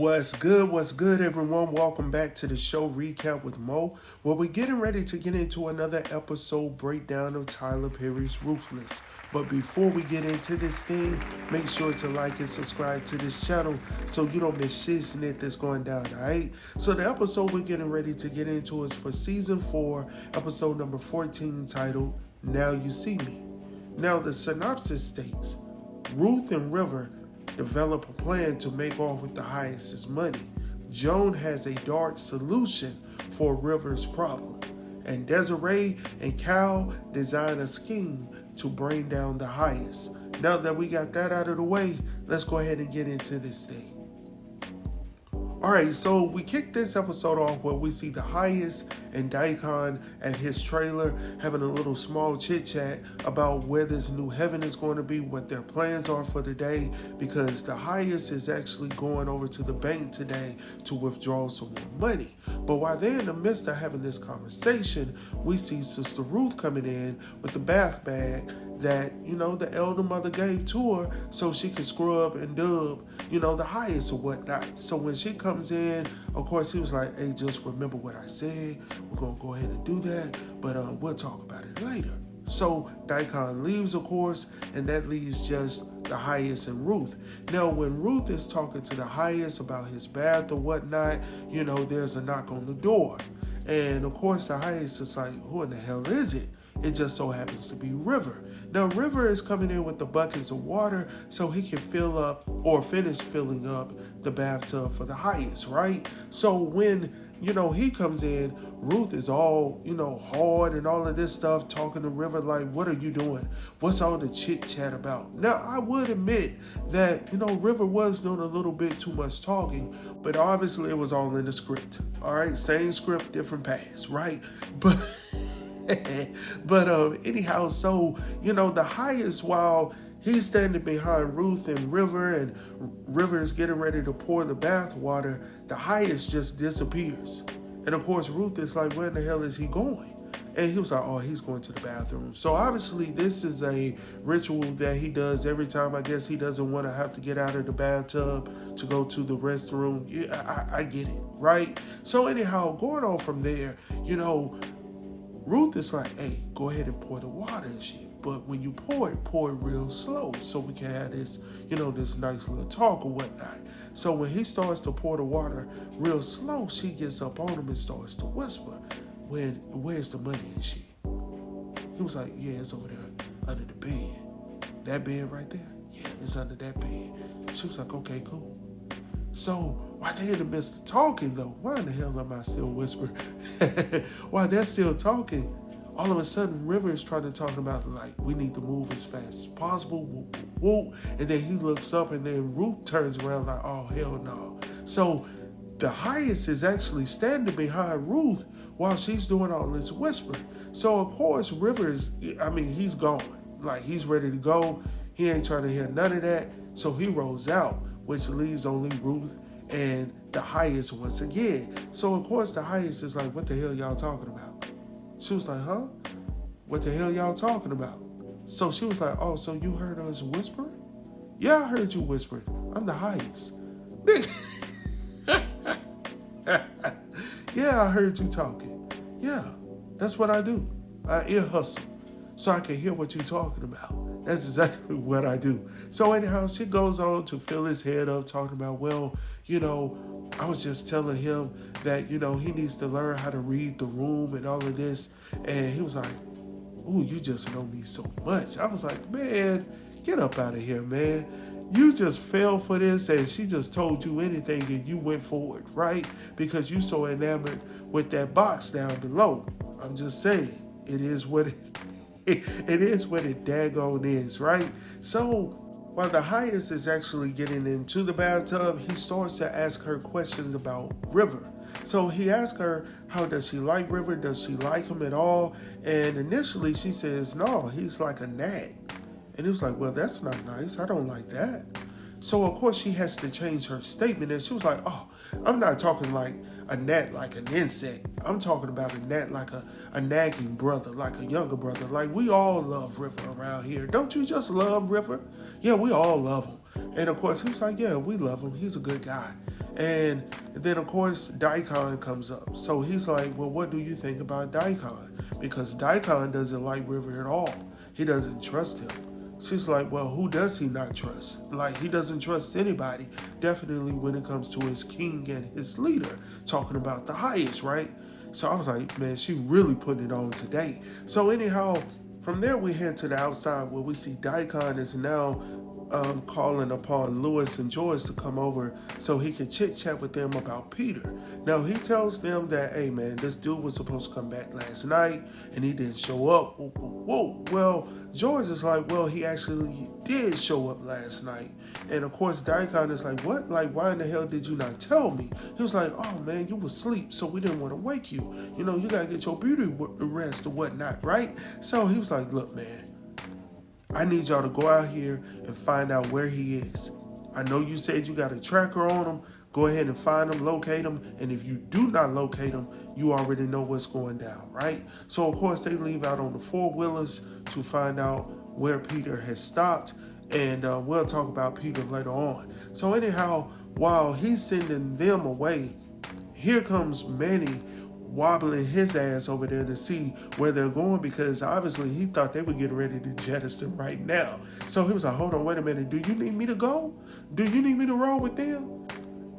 What's good, everyone? Welcome back to the show Recap with Mo, where we're getting ready to get into another episode breakdown of Tyler Perry's Ruthless. But before we get into this thing, make sure to like and subscribe to this channel so you don't miss shit that's going down, alright? So the episode we're getting ready to get into is for season 4, episode number 14, titled Now You See Me. Now the synopsis states, Ruth and River develop a plan to make off with the highest's money. Joan has a dark solution for River's problem, and Desiree and Kal design a scheme to bring down the highest. Now that we got that out of the way, let's go ahead and get into this thing. Alright, so we kick this episode off where we see the highest and Daikon and his trailer having a little small chit chat about where this new heaven is going to be, what their plans are for the day, because the highest is actually going over to the bank today to withdraw some more money. But while they're in the midst of having this conversation, we see Sister Ruth coming in with the bath bag that, the elder mother gave to her so she could scrub and dub, the highest or whatnot. So when she comes in, of course, he was like, hey, just remember what I said. We're going to go ahead and do that, but we'll talk about it later. So Daikon leaves, of course, and that leaves just the highest and Ruth. Now, when Ruth is talking to the highest about his bath or whatnot, there's a knock on the door. And, of course, the highest is like, who in the hell is it? It just so happens to be River. Now, River is coming in with the buckets of water so he can fill up or finish filling up the bathtub for the highest, right? So when, he comes in, Ruth is all, hard and all of this stuff, talking to River like, what are you doing? What's all the chit chat about? Now, I would admit that, River was doing a little bit too much talking, but obviously it was all in the script. All right, same script, different pass, right? But anyhow, so the highest, while he's standing behind Ruth and River is getting ready to pour the bath water, the highest just disappears. And of course Ruth is like, where in the hell is he going? And he was like, oh, he's going to the bathroom. So obviously this is a ritual that he does every time. I guess he doesn't want to have to get out of the bathtub to go to the restroom. Yeah, I get it, right? So anyhow, going on from there, Ruth is like, hey, go ahead and pour the water and shit. But when you pour it real slow so we can have this, this nice little talk or whatnot. So when he starts to pour the water real slow, she gets up on him and starts to whisper, where's the money and shit? He was like, yeah, it's over there under the bed. That bed right there? Yeah, it's under that bed. She was like, okay, cool. So while they're in the midst of talking, though, why in the hell am I still whispering? While they're still talking, all of a sudden, River is trying to talk about, like, we need to move as fast as possible, whoop, whoop, whoop. And then he looks up, and then Ruth turns around like, oh, hell no. So the highest is actually standing behind Ruth while she's doing all this whispering. So, of course, he's gone. Like, he's ready to go. He ain't trying to hear none of that. So he rolls out, which leaves only Ruth and the highest once again. So, of course, the highest is like, what the hell y'all talking about? She was like, huh? What the hell y'all talking about? So she was like, oh, so you heard us whispering? Yeah, I heard you whispering. I'm the highest. Yeah, I heard you talking. Yeah, that's what I do. I ear hustle so I can hear what you're talking about. That's exactly what I do. So anyhow, she goes on to fill his head up talking about, well, I was just telling him that, he needs to learn how to read the room and all of this. And he was like, ooh, you just know me so much. I was like, man, get up out of here, man. You just fell for this and she just told you anything and you went for it, right? Because you so enamored with that box down below. I'm just saying, it is what it is what it daggone is, right? So while the highest is actually getting into the bathtub, he starts to ask her questions about River. So he asks her, how does she like River? Does she like him at all? And initially she says, no, he's like a gnat. And he was like, well, that's not nice. I don't like that. So, of course, she has to change her statement. And she was like, oh, I'm not talking like a gnat like an insect. I'm talking about a gnat like a nagging brother, like a younger brother. Like, we all love River around here. Don't you just love River? Yeah, we all love him. And, of course, he was like, yeah, we love him. He's a good guy. And then, of course, Daikon comes up. So he's like, well, what do you think about Daikon? Because Daikon doesn't like River at all. He doesn't trust him. She's like, well, who does he not trust? Like, he doesn't trust anybody. Definitely when it comes to his king and his leader, talking about the highest, right? So I was like, man, she really putting it on today. So anyhow, from there we head to the outside where we see Daikon is now calling upon Lewis and George to come over so he can chit-chat with them about Peter. Now, he tells them that, hey, man, this dude was supposed to come back last night, and he didn't show up. Whoa. Well, George is like, well, he actually did show up last night. And, of course, Daikon is like, what? Like, why in the hell did you not tell me? He was like, oh, man, you were asleep, so we didn't want to wake you. You know, you got to get your beauty rest or whatnot, right? So he was like, look, man, I need y'all to go out here and find out where he is. I know you said you got a tracker on him. Go ahead and find him, locate him. And if you do not locate him, you already know what's going down, right? So, of course, they leave out on the four-wheelers to find out where Peter has stopped. And we'll talk about Peter later on. So, anyhow, while he's sending them away, here comes Manny wobbling his ass over there to see where they're going, because obviously he thought they were getting ready to jettison right now. So he was like, hold on, wait a minute. Do you need me to go? Do you need me to roll with them?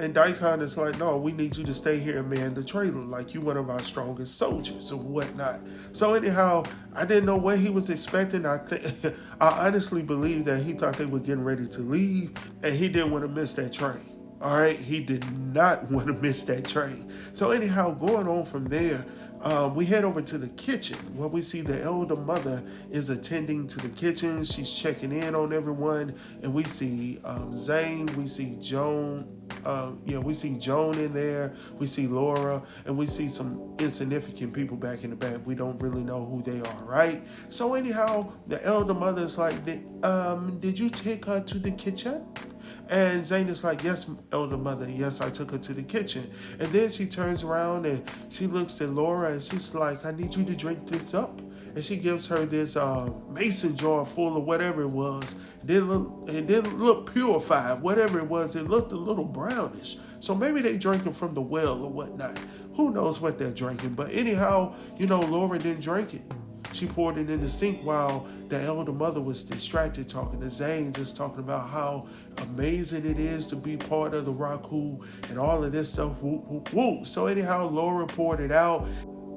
And Daikon is like, no, we need you to stay here and man the trailer like you one of our strongest soldiers or whatnot. So anyhow, I didn't know what he was expecting. I honestly believe that he thought they were getting ready to leave and he didn't want to miss that train. All right, he did not want to miss that train. So anyhow, going on from there, we head over to the kitchen where we see the elder mother is attending to the kitchen. She's checking in on everyone, and we see Zane, we see Joan, we see Joan in there, we see Laura, and we see some insignificant people back in the back. We don't really know who they are, right? So anyhow, the elder mother is like, did you take her to the kitchen? And Zane is like, yes, elder mother, yes, I took her to the kitchen. And then she turns around and she looks at Laura and she's like, I need you to drink this up. And she gives her this mason jar full of whatever it was. It didn't look purified, whatever it was. It looked a little brownish. So maybe they drinking from the well or whatnot. Who knows what they're drinking? But anyhow, Laura didn't drink it. She poured it in the sink while the elder mother was distracted talking to Zane, just talking about how amazing it is to be part of the Raku and all of this stuff. Whoop, whoop, whoop. So anyhow, Laura poured it out.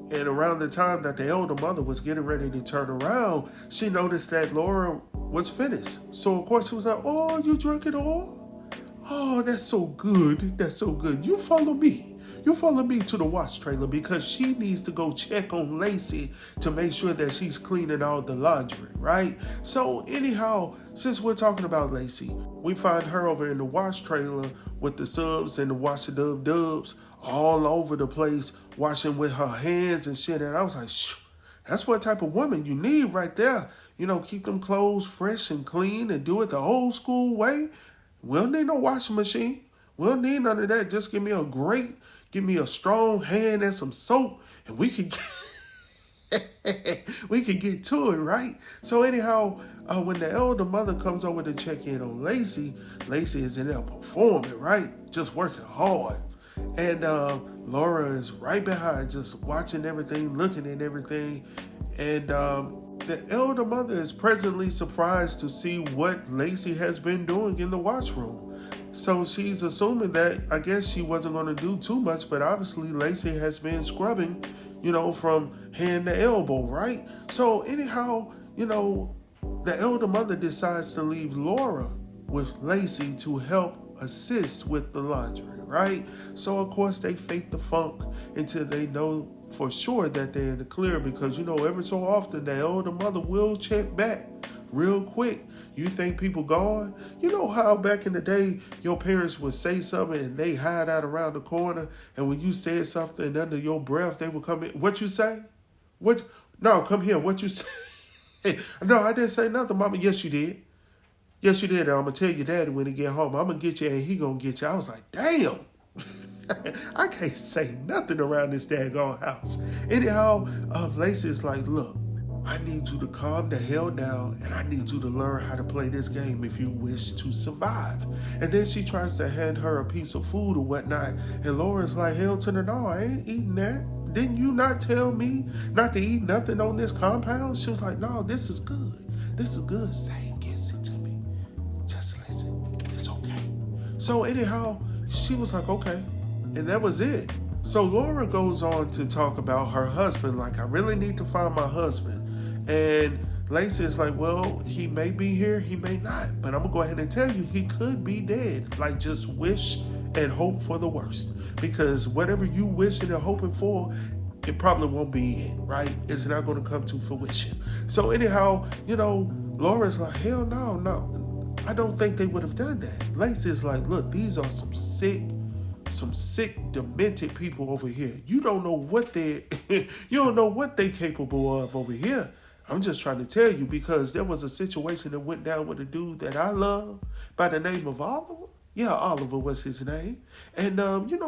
And around the time that the elder mother was getting ready to turn around, she noticed that Laura was finished. So, of course, she was like, oh, you drank it all? Oh, that's so good. That's so good. You follow me. You follow me to the wash trailer because she needs to go check on Lacey to make sure that she's cleaning out the laundry, right? So anyhow, since we're talking about Lacey, we find her over in the wash trailer with the subs and the wash-a-dub-dubs all over the place, washing with her hands and shit. And I was like, that's what type of woman you need right there. Keep them clothes fresh and clean and do it the old school way. We don't need no washing machine. We don't need none of that. Just give me a strong hand and some soap, and we can get to it, right? So anyhow, when the elder mother comes over to check in on Lacey is in there performing, right? Just working hard. And Laura is right behind, just watching everything, looking at everything. And the elder mother is presently surprised to see what Lacey has been doing in the washroom. So she's assuming that, I guess she wasn't going to do too much, but obviously Lacey has been scrubbing, from hand to elbow, right? So anyhow, the elder mother decides to leave Laura with Lacey to help assist with the laundry, right? So of course they fake the funk until they know for sure that they're in the clear, because every so often the elder mother will check back real quick. You think people gone? You know how back in the day your parents would say something and they hide out around the corner, and when you said something under your breath, they would come in. What you say? What? No, come here. What you say? No, I didn't say nothing, Mama. Yes, you did. Yes, you did. I'm going to tell your daddy when he get home. I'm going to get you and he going to get you. I was like, damn. I can't say nothing around this daggone house. Anyhow, Lacey is like, look, I need you to calm the hell down, and I need you to learn how to play this game if you wish to survive. And then she tries to hand her a piece of food or whatnot, and Laura's like, hell to the no, I ain't eating that. Didn't you not tell me not to eat nothing on this compound? She was like, no, this is good. This is good. Say gets it to me. Just listen. It's okay. So anyhow, she was like, okay. And that was it. So Laura goes on to talk about her husband, like, I really need to find my husband. And Lacey is like, well, he may be here, he may not. But I'm going to go ahead and tell you, he could be dead. Like, just wish and hope for the worst. Because whatever you wishing and hoping for, it probably won't be it, right? It's not going to come to fruition. So anyhow, Laura's like, hell no. I don't think they would have done that. Lacey is like, look, these are some sick, demented people over here. You don't know what they're capable of over here. I'm just trying to tell you, because there was a situation that went down with a dude that I love by the name of Oliver. Yeah, Oliver was his name. And,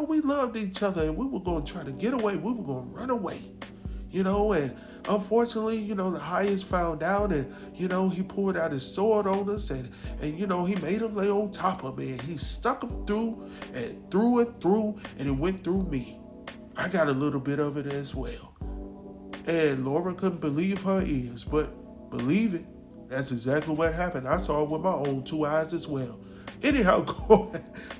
we loved each other, and we were going to try to get away. We were going to run away, and unfortunately, the highest found out, and, he pulled out his sword on us, and he made him lay on top of me, and he stuck him through, and it went through me. I got a little bit of it as well. And Laura couldn't believe her ears, but believe it, that's exactly what happened. I saw it with my own two eyes as well. Anyhow,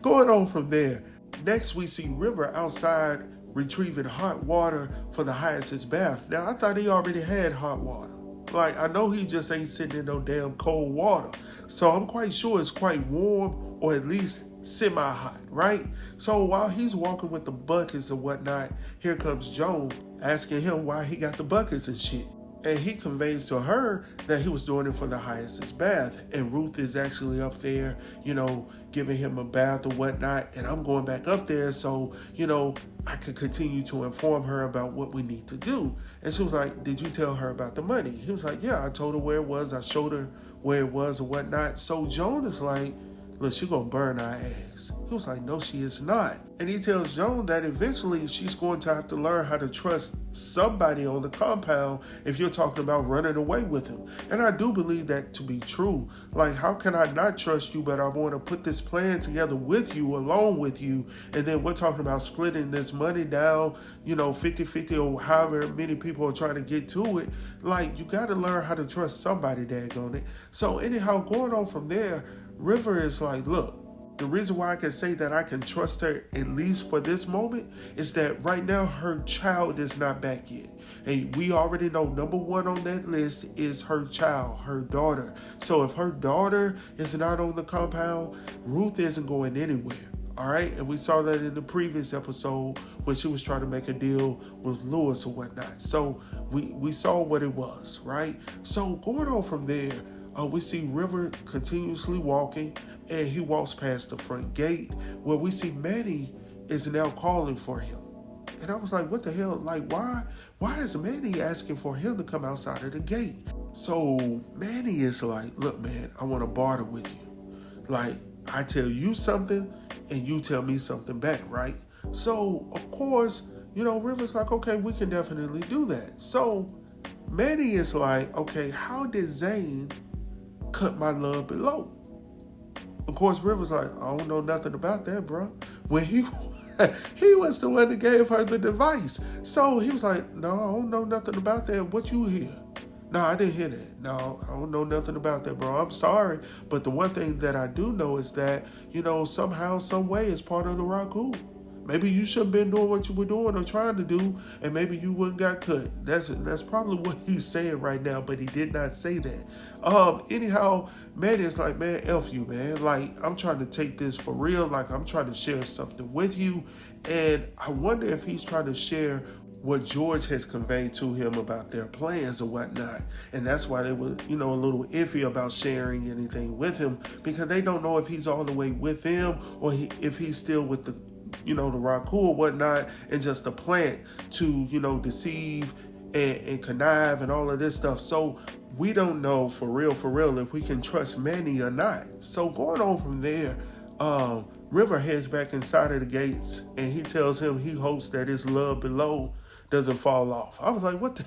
going on from there, next we see River outside retrieving hot water for the Hyacinth's bath. Now, I thought he already had hot water. Like, I know he just ain't sitting in no damn cold water. So I'm quite sure it's quite warm, or at least semi-hot, right? So while he's walking with the buckets and whatnot, here comes Joan asking him why he got the buckets and shit. And he conveys to her that he was doing it for the Hyacinth's bath. And Ruth is actually up there, giving him a bath or whatnot. And I'm going back up there so, I could continue to inform her about what we need to do. And she was like, did you tell her about the money? He was like, yeah, I told her where it was. I showed her where it was or whatnot. So Joan is like, look, she's going to burn our ass. He was like, no, she is not. And he tells Joan that eventually she's going to have to learn how to trust somebody on the compound if you're talking about running away with him. And I do believe that to be true. Like, how can I not trust you, but I want to put this plan together with you, along with you, and then we're talking about splitting this money down, 50-50 or however many people are trying to get to it. Like, you got to learn how to trust somebody, daggone it. So anyhow, going on from there, River is like, look, the reason why I can say that I can trust her, at least for this moment, is that right now her child is not back yet. And we already know number one on that list is her child, her daughter. So if her daughter is not on the compound, Ruth isn't going anywhere. All right. And we saw that in the previous episode when she was trying to make a deal with Lewis or whatnot. So we saw what it was. Right. So going on from there, we see River continuously walking, and he walks past the front gate where we see Manny is now calling for him. And I was like, what the hell? Like, why is Manny asking for him to come outside of the gate? So Manny is like, look, man, I want to barter with you. Like, I tell you something and you tell me something back, right? So, of course, River's like, okay, we can definitely do that. So Manny is like, okay, how did Zane cut my love below? Of course, River's like, I don't know nothing about that, bro. When he was the one that gave her the device. So he was like, no, I don't know nothing about that. What you hear? No, I didn't hear that. No, I don't know nothing about that, bro. I'm sorry. But the one thing that I do know is that, somehow, some way it's part of the Raku. Maybe you shouldn't have been doing what you were doing or trying to do, and maybe you wouldn't got cut. That's probably what he's saying right now, but he did not say that. Anyhow, man is like, man, F you, man. Like, I'm trying to take this for real. Like, I'm trying to share something with you. And I wonder if he's trying to share what George has conveyed to him about their plans or whatnot. And that's why they were, a little iffy about sharing anything with him, because they don't know if he's all the way with them or if he's still with the Raku or whatnot, and just a plant to, deceive and connive and all of this stuff. So we don't know for real, if we can trust Manny or not. So going on from there, River heads back inside of the gates, and he tells him he hopes that his love below doesn't fall off. I was like, what the?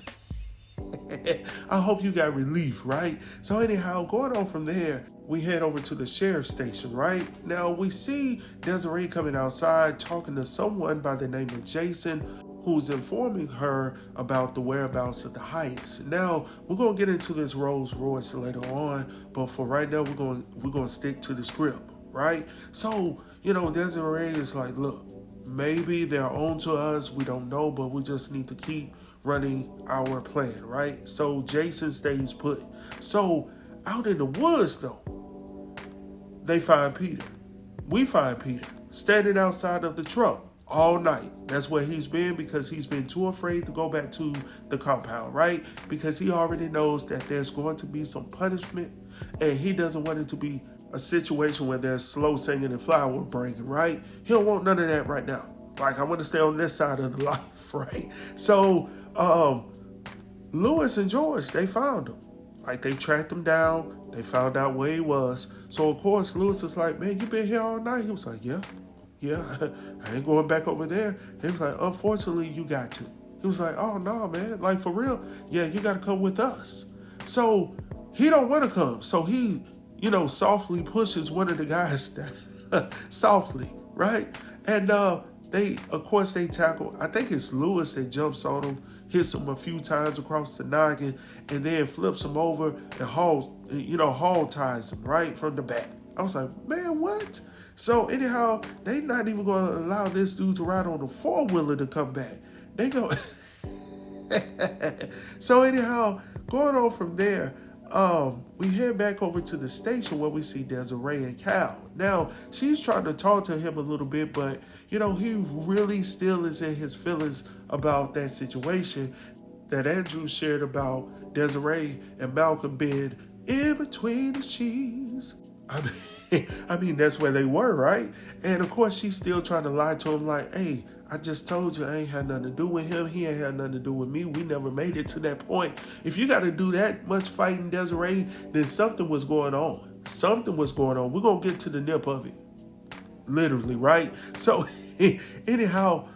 I hope you got relief, right? So anyhow, going on from there, we head over to the sheriff's station, right? Now we see Desiree coming outside talking to someone by the name of Jason, who's informing her about the whereabouts of the heist. Now we're gonna get into this Rolls Royce later on, but for right now we're gonna stick to the script, right? So Desiree is like, look, maybe they're on to us, we don't know, but we just need to keep running our plan, right? So Jason stays put. So out in the woods though, they find Peter. We find Peter standing outside of the truck all night. That's where he's been because he's been too afraid to go back to the compound, right? Because he already knows that there's going to be some punishment and he doesn't want it to be a situation where there's slow singing and flower bringing, right? He don't want none of that right now. Like, I want to stay on this side of the life, right? So, Lewis and George, they found him. Like, they tracked him down. They found out where he was. So, of course, Lewis is like, man, you been here all night? He was like, yeah, I ain't going back over there. He was like, unfortunately, you got to. He was like, oh, no, man. Like, for real? Yeah, you got to come with us. So, he don't want to come. So, he, softly pushes one of the guys down. Softly, right? And they tackle, I think it's Lewis that jumps on him, hits him a few times across the noggin, and then flips him over and hog ties him right from the back. I was like, man, what? So anyhow, they not even going to allow this dude to ride on the four-wheeler to come back. They go. So anyhow, going on from there, we head back over to the station where we see Desiree and Kal. Now, she's trying to talk to him a little bit, but, he really still is in his feelings about that situation that Andrew shared about Desiree and Malcolm being in between the sheets. I mean, that's where they were, right? And, of course, she's still trying to lie to him like, hey, I just told you I ain't had nothing to do with him. He ain't had nothing to do with me. We never made it to that point. If you got to do that much fighting, Desiree, then something was going on. Something was going on. We're going to get to the nip of it. Literally, right? So, anyhow,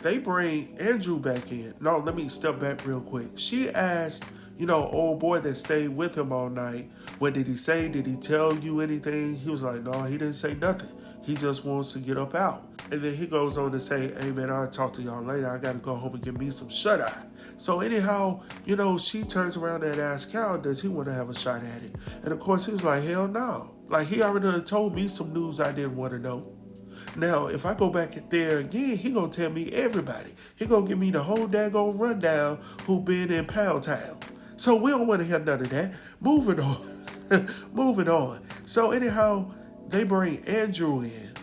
they bring Andrew back in. No, let me step back real quick. She asked, old boy that stayed with him all night, what did he say? Did he tell you anything? He was like, no, he didn't say nothing. He just wants to get up out. And then he goes on to say, hey, man, I'll talk to y'all later. I got to go home and get me some shut-eye. So anyhow, she turns around and asks Kal, does he want to have a shot at it? And of course, he was like, hell no. Like, he already told me some news I didn't want to know. Now, if I go back there again, he going to tell me everybody. He going to give me the whole daggone rundown who been in Pound Town. So we don't want to hear none of that. Moving on. Moving on. So anyhow, they bring Andrew in.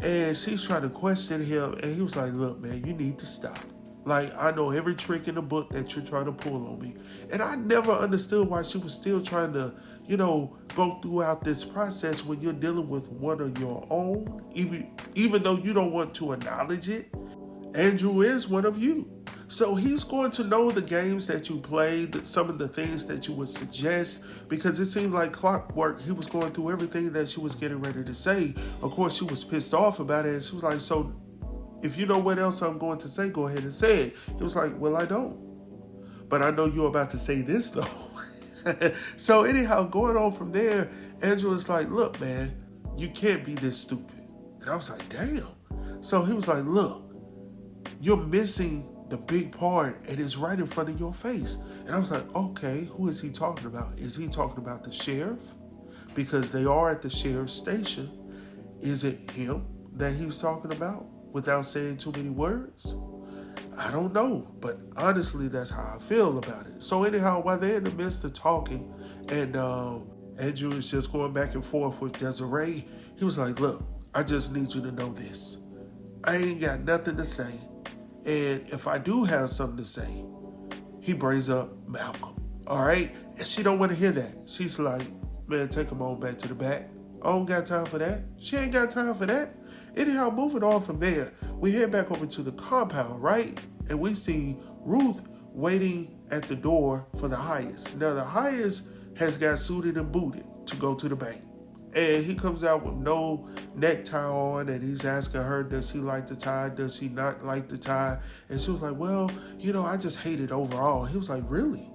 And she's trying to question him. And he was like, look, man, you need to stop. Like, I know every trick in the book that you're trying to pull on me. And I never understood why she was still trying to, go throughout this process when you're dealing with one of your own. Even though you don't want to acknowledge it, Andrew is one of you. So he's going to know the games that you played, some of the things that you would suggest, because it seemed like clockwork. He was going through everything that she was getting ready to say. Of course, she was pissed off about it. And she was like, so if you know what else I'm going to say, go ahead and say it. He was like, well, I don't. But I know you're about to say this, though. So anyhow, going on from there, Angela's like, look, man, you can't be this stupid. And I was like, damn. So he was like, look, you're missing the big part, and it's right in front of your face. And I was like, okay, who is he talking about? Is he talking about the sheriff? Because they are at the sheriff's station. Is it him that he's talking about without saying too many words? I don't know, but honestly, that's how I feel about it. So anyhow, while they're in the midst of talking, and Andrew is just going back and forth with Desiree, he was like, look, I just need you to know this. I ain't got nothing to say. And if I do have something to say, he brings up Malcolm. All right? And she don't want to hear that. She's like, man, take him on back to the back. I don't got time for that. She ain't got time for that. Anyhow, moving on from there, we head back over to the compound, right? And we see Ruth waiting at the door for the highest. Now, the highest has got suited and booted to go to the bank. And he comes out with no necktie on, and he's asking her, does she like the tie? Does she not like the tie? And she was like, well, I just hate it overall. He was like, really?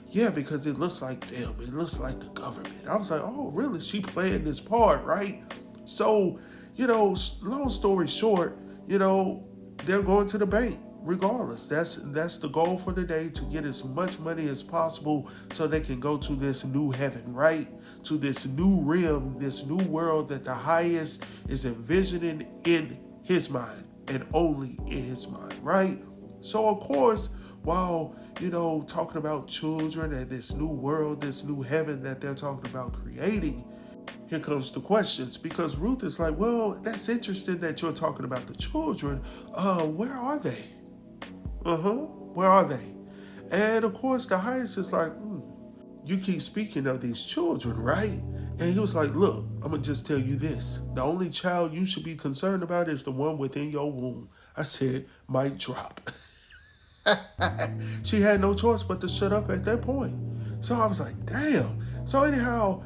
Yeah, because it looks like them. It looks like the government. I was like, oh, really? She playing this part, right? So, long story short, they're going to the bank regardless. That's the goal for the day, to get as much money as possible so they can go to this new heaven, right? To this new realm, this new world that the highest is envisioning in his mind and only in his mind, right? So, of course, while, talking about children and this new world, this new heaven that they're talking about creating, here comes the questions, because Ruth is like, well, that's interesting that you're talking about the children. Where are they? Where are they? And of course, the highest is like, you keep speaking of these children, right? And he was like, look, I'm going to just tell you this. The only child you should be concerned about is the one within your womb. I said, mic drop. She had no choice but to shut up at that point. So I was like, damn. So anyhow,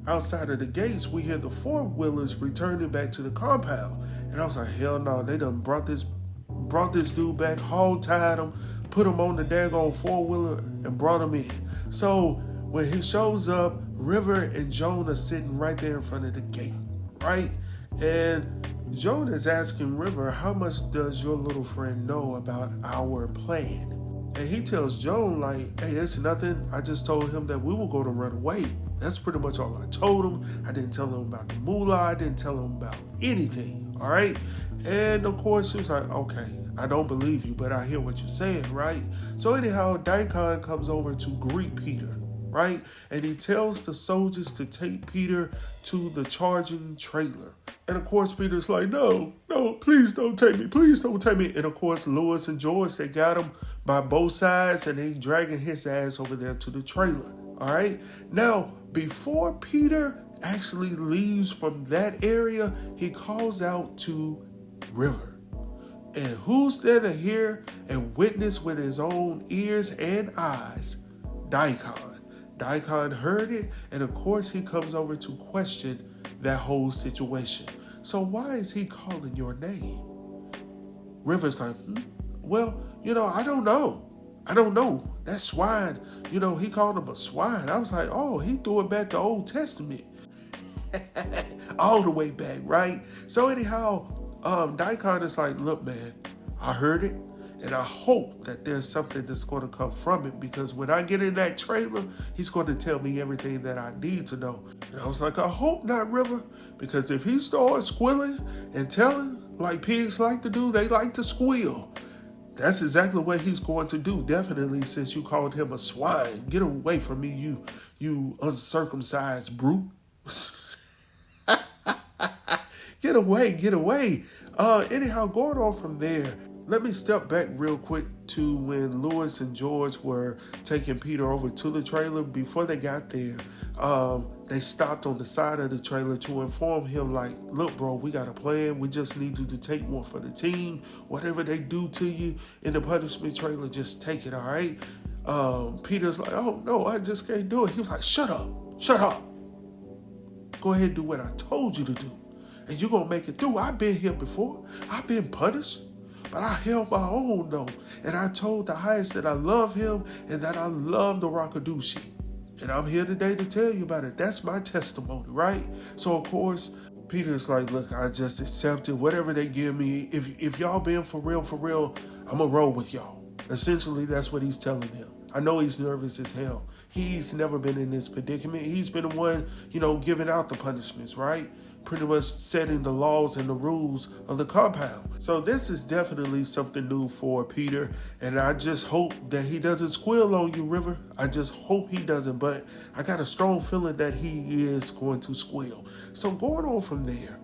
outside of the gates, we hear the four-wheelers returning back to the compound. And I was like, hell no, they done brought this dude back, hog-tied him, put him on the daggone four-wheeler, and brought him in. So when he shows up, River and Joan are sitting right there in front of the gate, right? And Joan is asking River, how much does your little friend know about our plan? And he tells Joan, like, hey, it's nothing. I just told him that we were going to run away. That's pretty much all I told him. I didn't tell him about the moolah. I didn't tell him about anything, all right? And, of course, she was like, okay, I don't believe you, but I hear what you're saying, right? So, anyhow, Daikon comes over to greet Peter, right? And he tells the soldiers to take Peter to the charging trailer. And, of course, Peter's like, no, please don't take me. Please don't take me. And, of course, Lewis and George, they got him by both sides, and they dragging his ass over there to the trailer, all right? Now, before Peter actually leaves from that area, he calls out to River. And who's there to hear and witness with his own ears and eyes? Daikon. Daikon heard it, and of course he comes over to question that whole situation. So why is he calling your name? River's like, well, I don't know. That swine, he called him a swine. I was like, oh, he threw it back to Old Testament. All the way back, right? So anyhow, Daikon is like, look, man, I heard it, and I hope that there's something that's going to come from it, because when I get in that trailer, he's going to tell me everything that I need to know. And I was like, I hope not, River, because if he starts squealing and telling like pigs like to do, they like to squeal. That's exactly what he's going to do, definitely, since you called him a swine. Get away from me, you uncircumcised brute. Get away. Anyhow, going on from there, let me step back real quick to when Lewis and George were taking Peter over to the trailer. Before they got there, they stopped on the side of the trailer to inform him, like, look, bro, we got a plan. We just need you to take one for the team. Whatever they do to you in the punishment trailer, just take it, all right? Peter's like, oh, no, I just can't do it. He was like, shut up. Go ahead and do what I told you to do, and you're going to make it through. I've been here before. I've been punished, but I held my own, though. And I told the highest that I love him and that I love the Rakadushi. And I'm here today to tell you about it. That's my testimony, right? So, of course, Peter's like, look, I just accepted whatever they give me. If y'all been for real, I'm going to roll with y'all. Essentially, that's what he's telling them. I know he's nervous as hell. He's never been in this predicament. He's been the one, giving out the punishments, right? Pretty much setting the laws and the rules of the compound. So this is definitely something new for Peter, and I just hope that he doesn't squeal on you, River. I just hope he doesn't, but I got a strong feeling that he is going to squeal. So going on from there,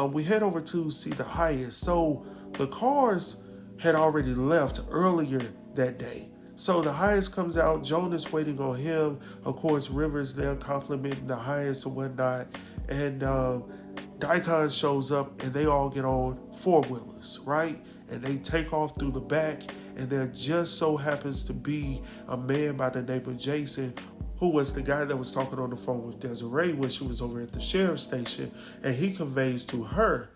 we head over to see the highest. So the cars had already left earlier that day. So the highest comes out. Joan is waiting on him. Of course, River's there complimenting the highest and whatnot. And Daikon shows up, and they all get on four-wheelers, right? And they take off through the back, and there just so happens to be a man by the name of Jason who was the guy that was talking on the phone with Desiree when she was over at the sheriff's station, and he conveys to her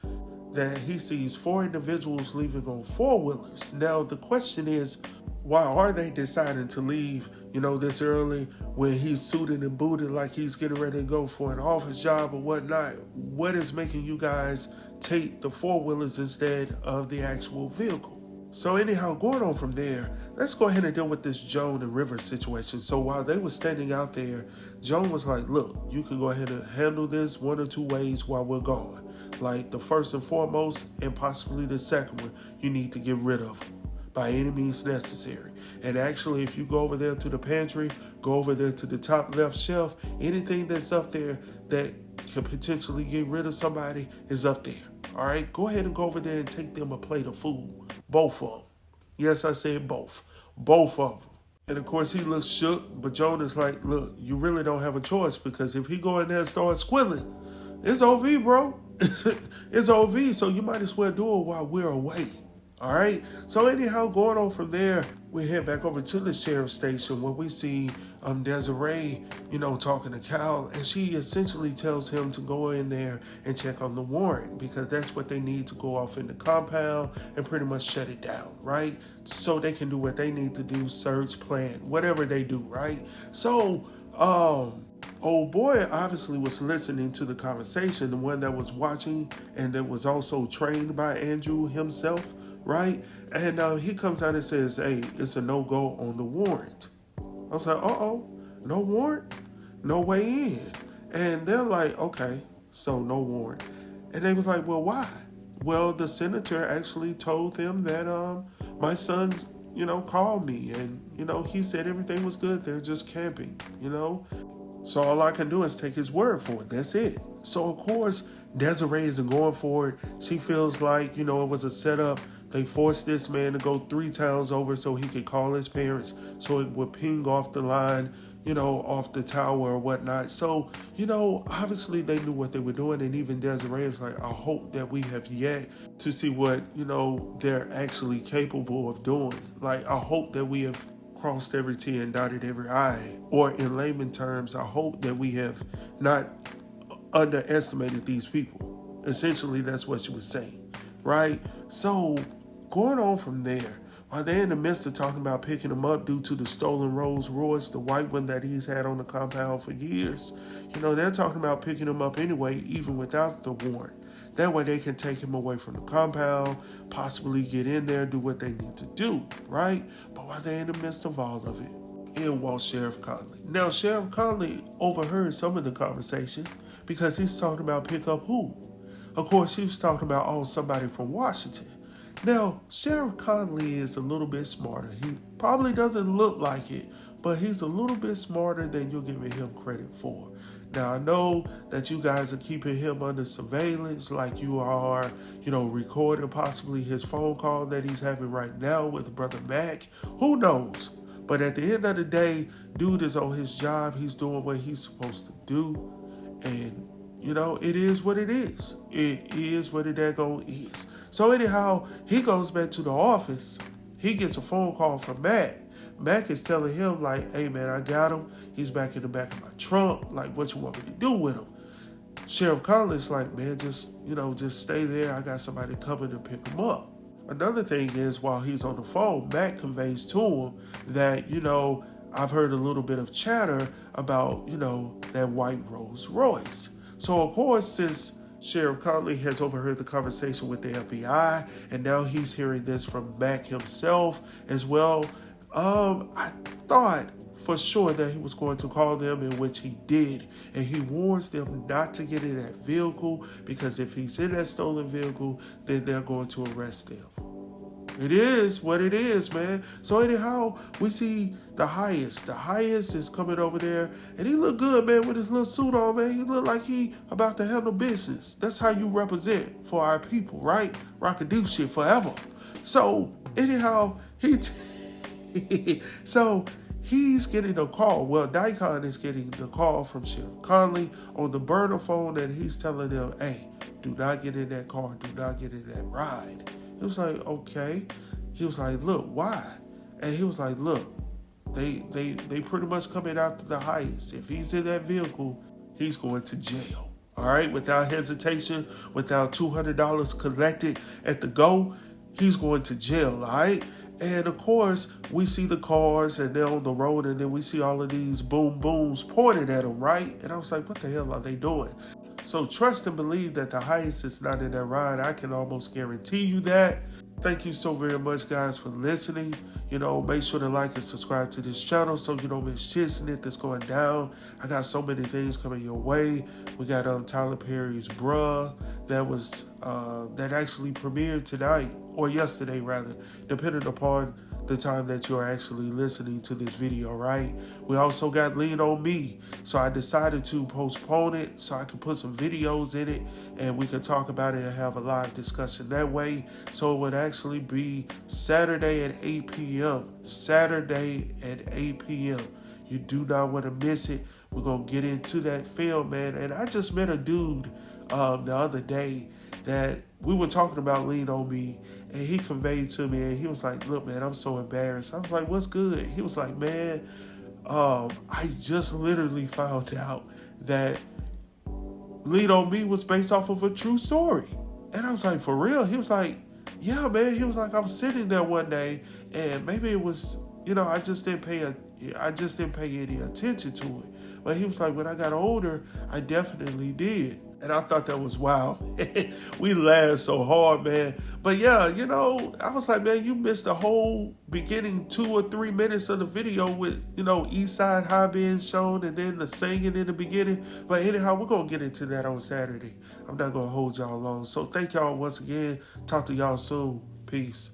that he sees 4 individuals leaving on 4-wheelers. Now, the question is, why are they deciding to leave, this early when he's suited and booted like he's getting ready to go for an office job or whatnot? What is making you guys take the 4-wheelers instead of the actual vehicle? So anyhow, going on from there, let's go ahead and deal with this Joan and River situation. So while they were standing out there, Joan was like, look, you can go ahead and handle this 1 or 2 ways while we're gone. Like the first and foremost, and possibly the second one, you need to get rid of them by any means necessary. And actually, if you go over there to the pantry, go over there to the top left shelf, anything that's up there that can potentially get rid of somebody is up there. All right, go ahead and go over there and take them a plate of food. Both of them. Yes, I said both. Both of them. And of course, he looks shook, but Joan is like, look, you really don't have a choice, because if he go in there and start squilling, it's OV, bro. It's OV, so you might as well do it while we're away. All right. So anyhow, going on from there, we head back over to the sheriff's station where we see Desiree, talking to Kal, and she essentially tells him to go in there and check on the warrant, because that's what they need to go off in the compound and pretty much shut it down, right? So they can do what they need to do, search, plan, whatever they do, right? So, old boy obviously was listening to the conversation, the one that was watching and that was also trained by Andrew himself, right? And he comes out and says, hey, it's a no-go on the warrant. I was like, no warrant? No way in. And they're like, okay, so no warrant. And they was like, well, why? Well, the senator actually told him that my son, called me and, he said everything was good. They're just camping, So all I can do is take his word for it. That's it. So, of course, Desiree isn't going for it. She feels like, it was a setup. They forced this man to go 3 towns over so he could call his parents so it would ping off the line, off the tower or whatnot. So, obviously they knew what they were doing. And even Desiree is like, I hope that we have yet to see what, they're actually capable of doing. Like, I hope that we have crossed every T and dotted every I. Or in layman terms, I hope that we have not underestimated these people. Essentially, that's what she was saying, right? So, going on from there, while they're in the midst of talking about picking him up due to the stolen Rolls Royce, the white one that he's had on the compound for years, they're talking about picking him up anyway, even without the warrant. That way they can take him away from the compound, possibly get in there, do what they need to do, right? But while they're in the midst of all of it, in walks Sheriff Conley. Now, Sheriff Conley overheard some of the conversation because he's talking about pick up who? Of course, he was talking about, somebody from Washington. Now, Sheriff Conley is a little bit smarter. He probably doesn't look like it, but he's a little bit smarter than you're giving him credit for. Now, I know that you guys are keeping him under surveillance, like you are, recording possibly his phone call that he's having right now with Brother Mac. Who knows? But at the end of the day, dude is on his job. He's doing what he's supposed to do. And, it is what it is. It is what it daggone is. So anyhow, he goes back to the office. He gets a phone call from Mac. Mac is telling him, like, hey, man, I got him. He's back in the back of my trunk. Like, what you want me to do with him? Sheriff Conley's like, man, just stay there. I got somebody coming to pick him up. Another thing is, while he's on the phone, Mac conveys to him that, I've heard a little bit of chatter about, that white Rolls Royce. So, of course, since Sheriff Conley has overheard the conversation with the FBI, and now he's hearing this from Mac himself as well, I thought for sure that he was going to call them, in which he did. And he warns them not to get in that vehicle, because if he's in that stolen vehicle, then they're going to arrest him. It is what it is, man. So anyhow, we see the highest. The highest is coming over there, and he look good, man, with his little suit on, man. He look like he about to handle business. That's how you represent for our people, right? Rock and do shit forever. So anyhow, so he's getting a call. Well, Daikon is getting the call from Sheriff Conley on the burner phone, and he's telling them, hey, do not get in that car. Do not get in that ride. He was like, okay. He was like, look, why? And he was like, look, They pretty much coming after the highest. If he's in that vehicle, he's going to jail. All right, without hesitation, without $200 collected at the go, he's going to jail. All right. And of course, we see the cars and they're on the road, and then we see all of these boom booms pointed at them, right? And I was like, what the hell are they doing? So trust and believe that the highest is not in that ride. I can almost guarantee you that. Thank you so very much, guys, for listening. Make sure to like and subscribe to this channel so you don't miss Chisnit that's going down. I got so many things coming your way. We got Tyler Perry's Bruh that actually premiered tonight, or yesterday rather, depending upon the time that you're actually listening to this video, right? We also got Lean on Me. So I decided to postpone it so I could put some videos in it and we could talk about it and have a live discussion that way. So it would actually be Saturday at 8 p.m. Saturday at 8 p.m. You do not want to miss it. We're going to get into that film, man. And I just met a dude the other day that we were talking about Lean on Me, and he conveyed to me, and he was like, look, man, I'm so embarrassed. I was like, what's good? He was like, man, I just literally found out that Lean on Me was based off of a true story. And I was like, for real? He was like, yeah, man. He was like, I was sitting there one day, and maybe it was, I just didn't pay any attention to it. But he was like, when I got older, I definitely did. And I thought that was wow. We laughed so hard, man. But yeah, I was like, man, you missed the whole beginning 2 or 3 minutes of the video with, East Side High being shown and then the singing in the beginning. But anyhow, we're going to get into that on Saturday. I'm not going to hold y'all long. So thank y'all once again. Talk to y'all soon. Peace.